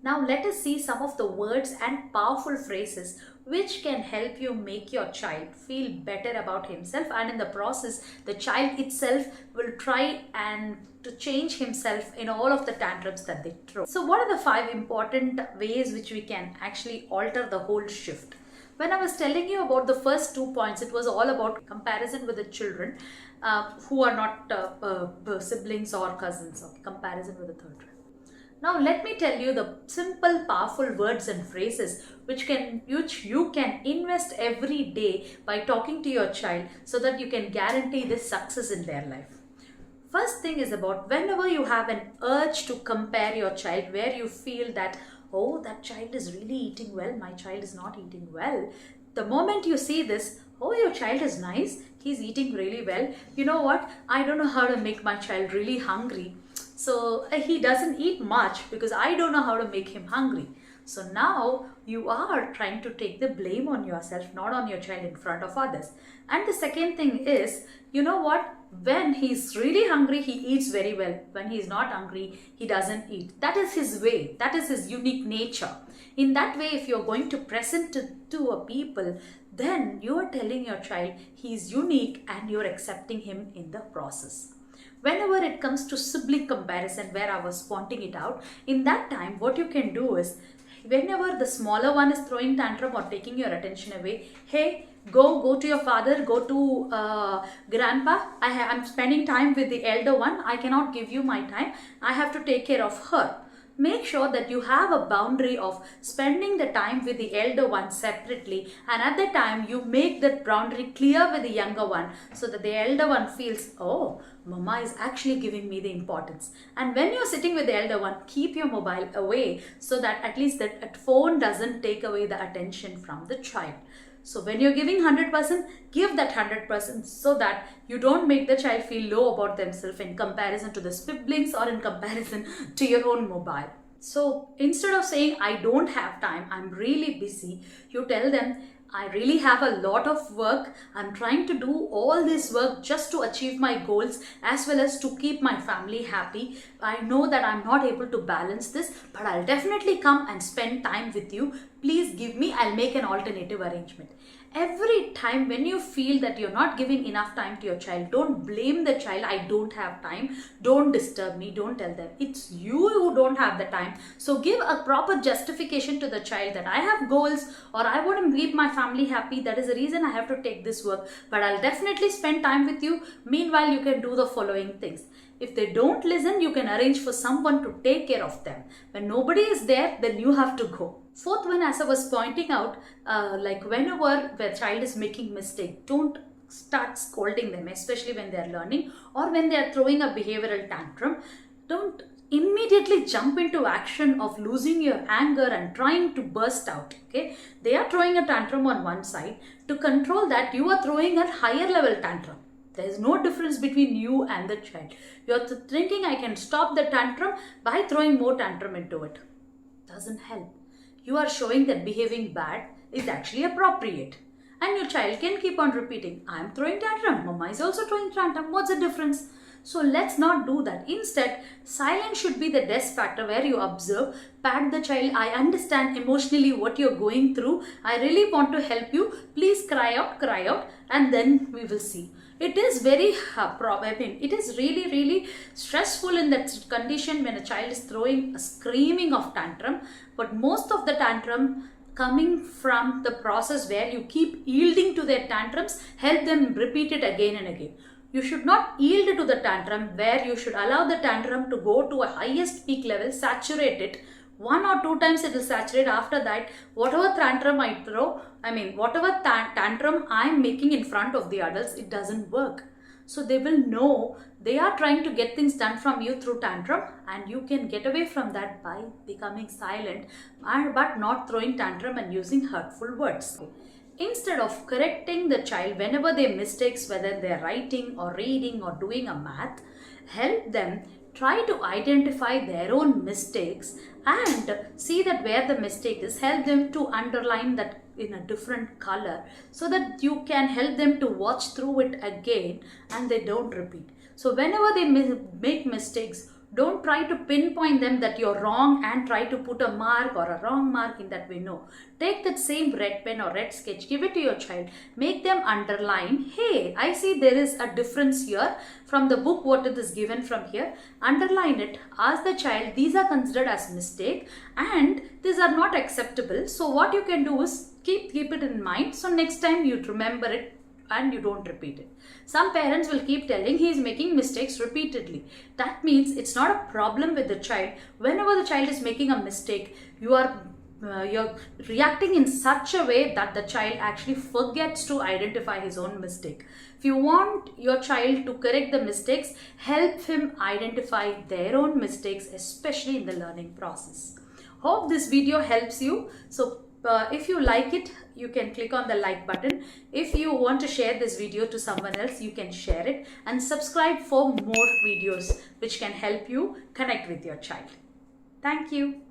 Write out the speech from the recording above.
Now let us see some of the words and powerful phrases which can help you make your child feel better about himself, and in the process the child itself will try and to change himself in all of the tantrums that they throw. So what are the 5 important ways which we can actually alter the whole shift? When I was telling you about the first 2 points, it was all about comparison with the children who are not siblings or cousins, or comparison with the third one. Now let me tell you the simple powerful words and phrases which you can invest every day by talking to your child, so that you can guarantee this success in their life. First thing is about whenever you have an urge to compare your child, where you feel that, oh, that child is really eating well, my child is not eating well. The moment you see this, oh, your child is nice, he's eating really well. You know what? I don't know how to make my child really hungry. So he doesn't eat much because I don't know how to make him hungry. So now you are trying to take the blame on yourself, not on your child in front of others. And the second thing is, you know what? When he's really hungry, he eats very well. When he's not hungry, he doesn't eat. That is his way. That is his unique nature. In that way, if you're going to present to a people, then you are telling your child he's unique and you're accepting him in the process. Whenever it comes to sibling comparison, where I was pointing it out, in that time what you can do is, whenever the smaller one is throwing tantrum or taking your attention away, hey, go to your father, go to grandpa, I'm spending time with the elder one, I cannot give you my time, I have to take care of her. Make sure that you have a boundary of spending the time with the elder one separately, and at the time you make that boundary clear with the younger one, so that the elder one feels, oh, mama is actually giving me the importance. And when you're sitting with the elder one, keep your mobile away, so that at least that phone doesn't take away the attention from the child. So when you're giving 100%, give that 100%, so that you don't make the child feel low about themselves in comparison to the siblings or in comparison to your own mobile. So instead of saying, I don't have time, I'm really busy, you tell them, I really have a lot of work. I'm trying to do all this work just to achieve my goals, as well as to keep my family happy. I know that I'm not able to balance this, but I'll definitely come and spend time with you. Please give me, I'll make an alternative arrangement. Every time when you feel that you're not giving enough time to your child, don't blame the child, I don't have time, don't disturb me, don't tell them. It's you who don't have the time. So give a proper justification to the child that I have goals, or I want to keep my family happy. That is the reason I have to take this work, but I'll definitely spend time with you. Meanwhile, you can do the following things. If they don't listen, you can arrange for someone to take care of them. When nobody is there, then you have to go. Fourth one, as I was pointing out, like whenever the child is making mistake, don't start scolding them, especially when they are learning or when they are throwing a behavioral tantrum. Don't immediately jump into action of losing your anger and trying to burst out. Okay, they are throwing a tantrum on one side. To control that, you are throwing a higher level tantrum. There is no difference between you and the child. You are thinking, I can stop the tantrum by throwing more tantrum into it. Doesn't help. You are showing that behaving bad is actually appropriate. And your child can keep on repeating, I am throwing tantrum, mama is also throwing tantrum, what's the difference? So let's not do that. Instead, silence should be the desk factor, where you observe, pat the child, I understand emotionally what you're going through, I really want to help you, please cry out, and then we will see. It is very, it is really stressful in that condition when a child is throwing a screaming of tantrum, but most of the tantrum coming from the process where you keep yielding to their tantrums, help them repeat it again and again. You should not yield to the tantrum, where you should allow the tantrum to go to a highest peak level, saturate it. 1 or 2 times it will saturate. After that, whatever tantrum I throw, whatever tantrum I'm making in front of the adults, it doesn't work. So they will know they are trying to get things done from you through tantrum, and you can get away from that by becoming silent, but not throwing tantrum and using hurtful words. Instead of correcting the child whenever they mistakes, whether they're writing or reading or doing a math, help them try to identify their own mistakes and see that where the mistake is, help them to underline that in a different color, so that you can help them to watch through it again and they don't repeat. So whenever they make mistakes, Don't try to pinpoint them that you're wrong and try to put a mark or a wrong mark in that way. No. Take that same red pen or red sketch, give it to your child, make them underline, hey, I see there is a difference here from the book, what it is given from here. Underline it, ask the child, these are considered as mistake and these are not acceptable. So what you can do is keep it in mind. So next time you remember it and you don't repeat it. Some parents will keep telling he is making mistakes repeatedly. That means it's not a problem with the child. Whenever the child is making a mistake, you're reacting in such a way that the child actually forgets to identify his own mistake. If you want your child to correct the mistakes, help him identify their own mistakes, especially in the learning process. Hope this video helps you. So if you like it, you can click on the like button. If you want to share this video to someone else, you can share it and subscribe for more videos which can help you connect with your child. Thank you.